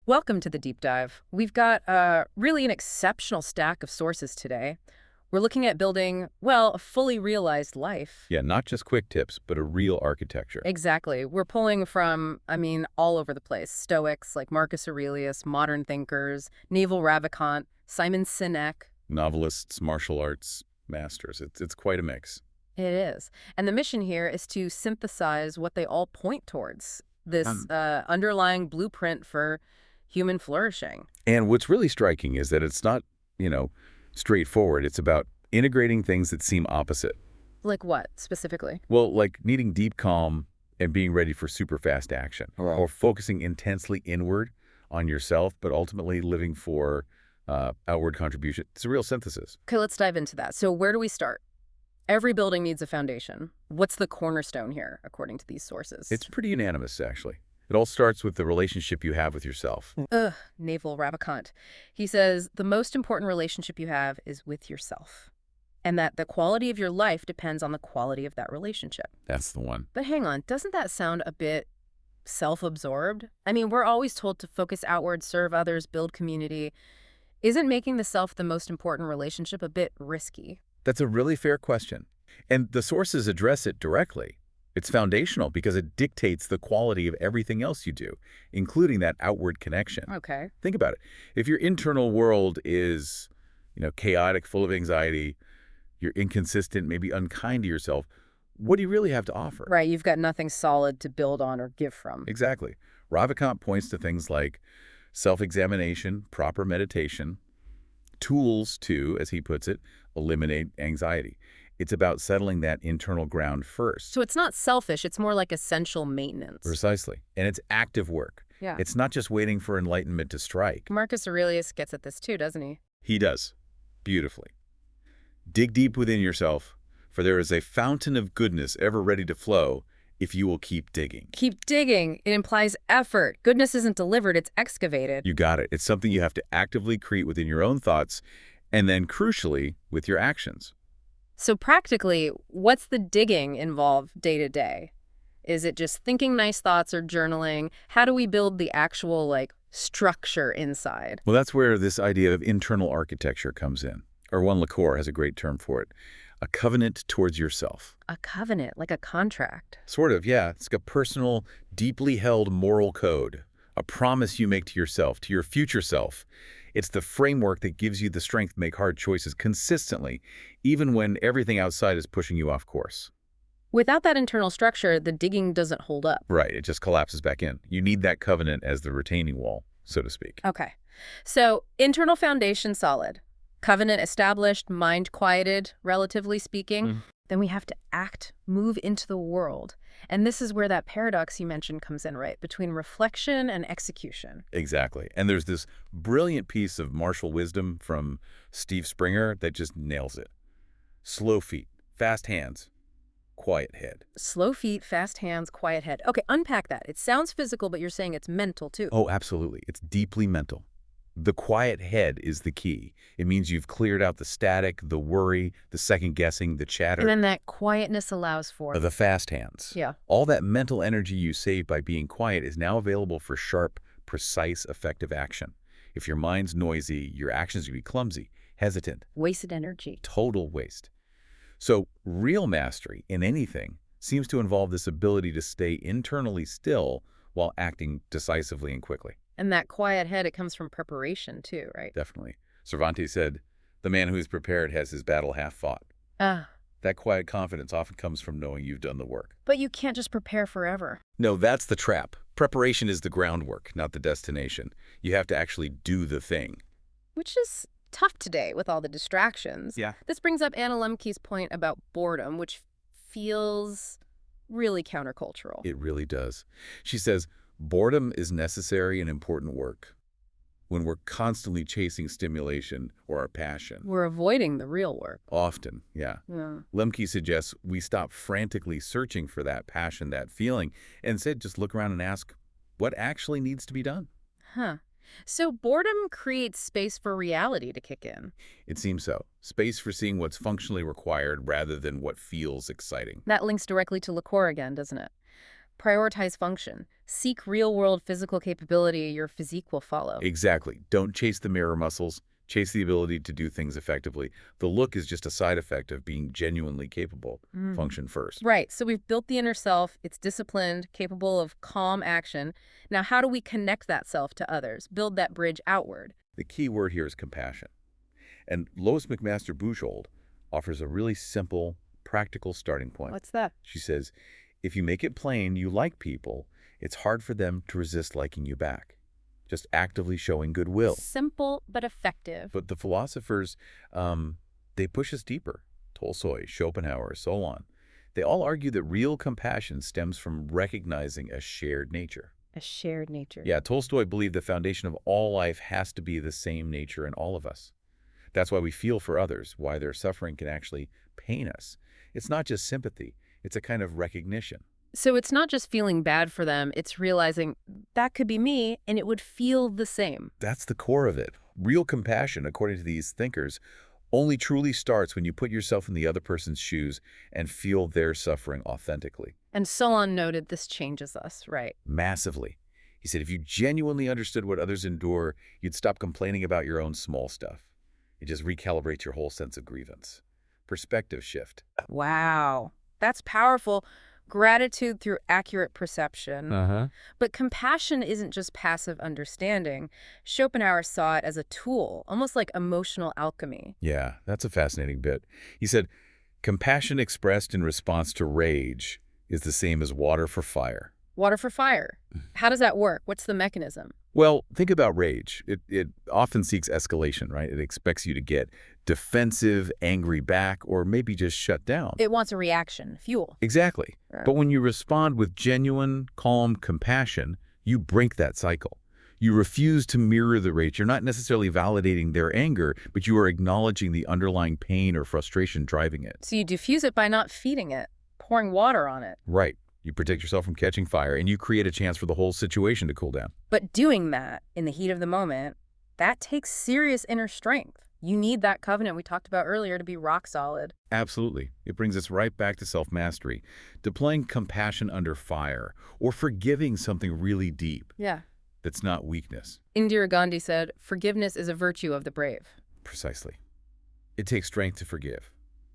Welcome to the deep dive. We've got really an exceptional stack of sources today. We're looking at building, well, a fully realized life. Yeah, not just quick tips, but a real architecture. Exactly. We're pulling from, all over the place. Stoics like Marcus Aurelius, modern thinkers, Naval Ravikant, Simon Sinek. Novelists, martial arts, masters. It's quite a mix. It is. And the mission here is to synthesize what they all point towards, this underlying blueprint for human flourishing. And what's really striking is that it's not, you know, straightforward. It's about integrating things that seem opposite. Like what, specifically? Well, like needing deep calm and being ready for super fast action. Right. Or focusing intensely inward on yourself, but ultimately living for outward contribution. It's a real synthesis. Okay, let's dive into that. So where do we start? Every building needs a foundation. What's the cornerstone here, according to these sources? It's pretty unanimous, actually. It all starts with the relationship you have with yourself. Naval Ravikant. He says, the most important relationship you have is with yourself. And that the quality of your life depends on the quality of that relationship. That's the one. But hang on, doesn't that sound a bit self-absorbed? I mean, we're always told to focus outward, serve others, build community. Isn't making the self the most important relationship a bit risky? That's a really fair question. And the sources address it directly. It's foundational because it dictates the quality of everything else you do, including that outward connection. Okay. Think about it. If your internal world is, chaotic, full of anxiety, you're inconsistent, maybe unkind to yourself, what do you really have to offer? Right, you've got nothing solid to build on or give from. Exactly. Ravikant points to things like self-examination, proper meditation, tools to, as he puts it, eliminate anxiety. It's about settling that internal ground first. So it's not selfish, it's more like essential maintenance. Precisely. And it's active work. Yeah. It's not just waiting for enlightenment to strike. Marcus Aurelius gets at this too, doesn't he? He does. Beautifully. Dig deep within yourself, for there is a fountain of goodness ever ready to flow if you will keep digging. Keep digging. It implies effort. Goodness isn't delivered, it's excavated. You got it. It's something you have to actively create within your own thoughts and then, crucially, with your actions. So practically, what's the digging involved day to day? Is it just thinking nice thoughts or journaling? How do we build the actual, structure inside? Well, that's where this idea of internal architecture comes in. Erwan Lacour has a great term for it. A covenant towards yourself. A covenant, like a contract. Sort of, yeah. It's like a personal, deeply held moral code. A promise you make to yourself, to your future self. It's the framework that gives you the strength to make hard choices consistently, even when everything outside is pushing you off course. Without that internal structure, the digging doesn't hold up. Right, it just collapses back in. You need that covenant as the retaining wall, so to speak. Okay. So, internal foundation solid. Covenant established, mind quieted, relatively speaking. Then we have to act, move into the world. And this is where that paradox you mentioned comes in, right? Between reflection and execution. Exactly. And there's this brilliant piece of martial wisdom from Steve Springer that just nails it. Slow feet, fast hands, quiet head. Slow feet, fast hands, quiet head. Okay, unpack that. It sounds physical, but you're saying it's mental too. Oh, absolutely. It's deeply mental. The quiet head is the key. It means you've cleared out the static, the worry, the second-guessing, the chatter. And then that quietness allows for The fast hands. Yeah. All that mental energy you save by being quiet is now available for sharp, precise, effective action. If your mind's noisy, your actions will be clumsy, hesitant. wasted energy. Total waste. So real mastery in anything seems to involve this ability to stay internally still while acting decisively and quickly. And that quiet head, it comes from preparation too, right? Definitely. Cervantes said, "The man who is prepared has his battle half fought." Ah, That quiet confidence often comes from knowing you've done the work. but you can't just prepare forever. No, that's the trap. Preparation is the groundwork, not the destination. You have to actually do the thing. Which is tough today with all the distractions. Yeah. This brings up Anna Lemke's point about boredom, which feels really countercultural. It really does. She says, boredom is necessary and important work. When we're constantly chasing stimulation or our passion. We're avoiding the real work. Often, yeah. Yeah. Lemke suggests we stop frantically searching for that passion, that feeling, and instead just look around and ask, what actually needs to be done? Huh. So boredom creates space for reality to kick in. It seems so. Space for seeing what's functionally required rather than what feels exciting. That links directly to Lacour again, doesn't it? Prioritize function. Seek real-world physical capability. Your physique will follow. Exactly. Don't chase the mirror muscles. Chase the ability to do things effectively. The look is just a side effect of being genuinely capable. Function first. Right. So we've built the inner self. It's disciplined, capable of calm action. Now, how do we connect that self to others? Build that bridge outward. The key word here is compassion. And Lois McMaster Buchhold offers a really simple, practical starting point. What's that? She says, if you make it plain you like people, it's hard for them to resist liking you back. Just actively showing goodwill. Simple but effective. But the philosophers, they push us deeper. Tolstoy, Schopenhauer, so on. They all argue that real compassion stems from recognizing a shared nature. A shared nature. Yeah, Tolstoy believed the foundation of all life has to be the same nature in all of us. That's why we feel for others, why their suffering can actually pain us. It's not just sympathy, it's a kind of recognition. So it's not just feeling bad for them, it's realizing that could be me and it would feel the same. That's the core of it. Real compassion, according to these thinkers, only truly starts when you put yourself in the other person's shoes and feel their suffering authentically. And Solon noted this changes us, right? Massively. He said if you genuinely understood what others endure, you'd stop complaining about your own small stuff. It just recalibrates your whole sense of grievance. Perspective shift. Wow. That's powerful. Gratitude through accurate perception. But compassion isn't just passive understanding. Schopenhauer saw it as a tool, almost like emotional alchemy. Yeah, that's a fascinating bit. He said, compassion expressed in response to rage is the same as water for fire. Water for fire. How does that work? What's the mechanism? Well, think about rage. It often seeks escalation, right? It expects you to get defensive, angry back, or maybe just shut down. It wants a reaction, fuel. Exactly. But when you respond with genuine, calm compassion, you break that cycle. You refuse to mirror the rage. You're not necessarily validating their anger, but you are acknowledging the underlying pain or frustration driving it. So you diffuse it by not feeding it, pouring water on it. Right. You protect yourself from catching fire, and you create a chance for the whole situation to cool down. But doing that in the heat of the moment, that takes serious inner strength. You need that covenant we talked about earlier to be rock solid. Absolutely. It brings us right back to self-mastery, deploying compassion under fire, or forgiving something really deep. Yeah. That's not weakness. Indira Gandhi said, forgiveness is a virtue of the brave. Precisely. It takes strength to forgive,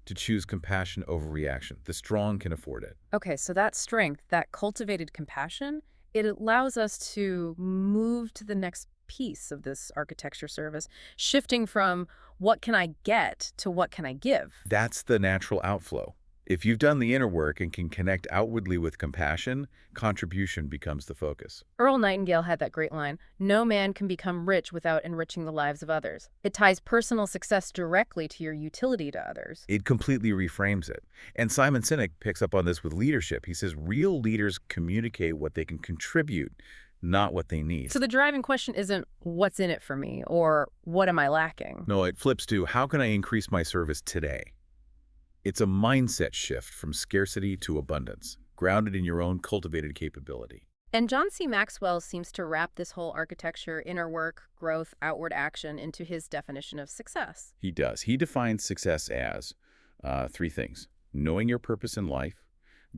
to choose compassion over reaction. The strong can afford it. Okay, so that strength, that cultivated compassion, it allows us to move to the next piece of this architecture service, shifting from what can I get to what can I give? That's the natural outflow. If you've done the inner work and can connect outwardly with compassion, contribution becomes the focus. Earl Nightingale had that great line, no man can become rich without enriching the lives of others. It ties personal success directly to your utility to others. It completely reframes it. And Simon Sinek picks up on this with leadership. He says real leaders communicate what they can contribute, not what they need. So the driving question isn't what's in it for me or what am I lacking? No, it flips to how can I increase my service today? It's a mindset shift from scarcity to abundance, grounded in your own cultivated capability. And John C. Maxwell seems to wrap this whole architecture, inner work, growth, outward action into his definition of success. He does. He defines success as three things: knowing your purpose in life,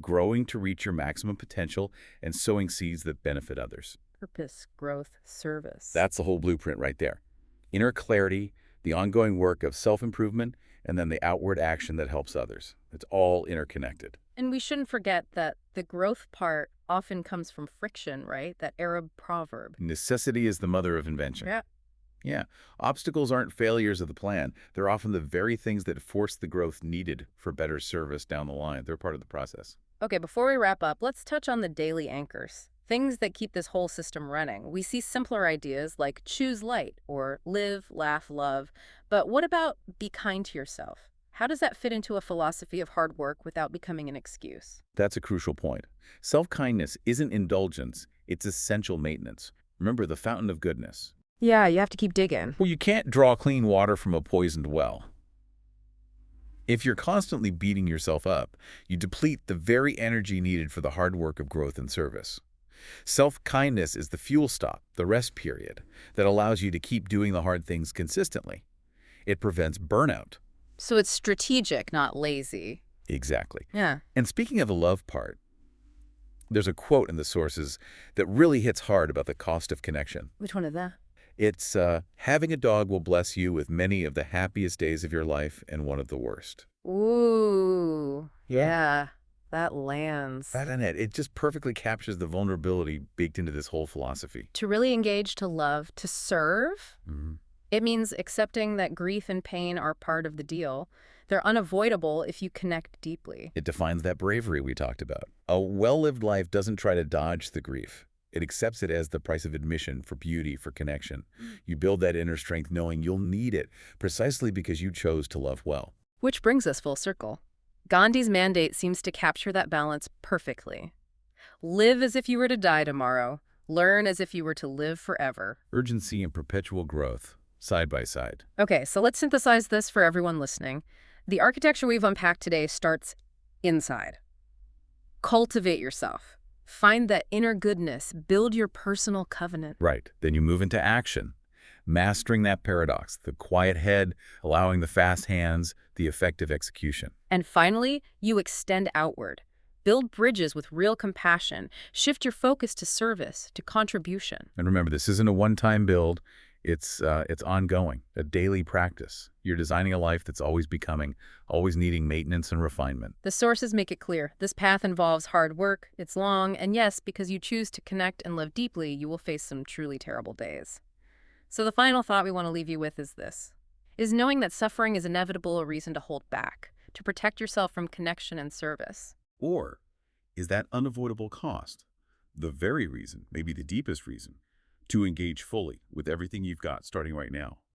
growing to reach your maximum potential, and sowing seeds that benefit others. Purpose, growth, service. That's the whole blueprint right there. Inner clarity, the ongoing work of self-improvement, and then the outward action that helps others. It's all interconnected. And we shouldn't forget that the growth part often comes from friction, right? That Arab proverb. Necessity is the mother of invention. Yeah. Yeah. Obstacles aren't failures of the plan. They're often the very things that force the growth needed for better service down the line. They're part of the process. Okay, before we wrap up, let's touch on the daily anchors. Things that keep this whole system running. We see simpler ideas like choose light or live, laugh, love. But what about be kind to yourself? How does that fit into a philosophy of hard work without becoming an excuse? That's a crucial point. Self-kindness isn't indulgence. It's essential maintenance. Remember the fountain of goodness. Yeah, you have to keep digging. Well, you can't draw clean water from a poisoned well. If you're constantly beating yourself up, you deplete the very energy needed for the hard work of growth and service. Self-kindness is the fuel stop, the rest period, that allows you to keep doing the hard things consistently. It prevents burnout. So it's strategic, not lazy. Exactly. Yeah. And speaking of the love part, There's a quote in the sources that really hits hard about the cost of connection. Which one is that? It's, having a dog will bless you with many of the happiest days of your life and one of the worst. Ooh, Yeah. yeah, that lands. Right on it. It just perfectly captures the vulnerability baked into this whole philosophy. To really engage, to love, to serve, Mhm. it means accepting that grief and pain are part of the deal. They're unavoidable if you connect deeply. It defines that bravery we talked about. A well-lived life doesn't try to dodge the grief. It accepts it as the price of admission for beauty, for connection. You build that inner strength knowing you'll need it precisely because you chose to love well. Which brings us full circle. Gandhi's mandate seems to capture that balance perfectly. Live as if you were to die tomorrow. Learn as if you were to live forever. Urgency and perpetual growth, side by side. Okay, so let's synthesize this for everyone listening. The architecture we've unpacked today starts inside. Cultivate yourself. Find that inner goodness. Build your personal covenant. Right. Then you move into action. Mastering that paradox, the quiet head, allowing the fast hands, the effective execution. And finally, you extend outward. Build bridges with real compassion. Shift your focus to service, to contribution. And remember, this isn't a one-time build. It's ongoing, a daily practice. You're designing a life that's always becoming, always needing maintenance and refinement. The sources make it clear. This path involves hard work, it's long, and yes, because you choose to connect and live deeply, you will face some truly terrible days. So the final thought we want to leave you with is this. Is knowing that suffering is inevitable a reason to hold back, to protect yourself from connection and service? Or is that unavoidable cost the very reason, maybe the deepest reason, to engage fully with everything you've got starting right now?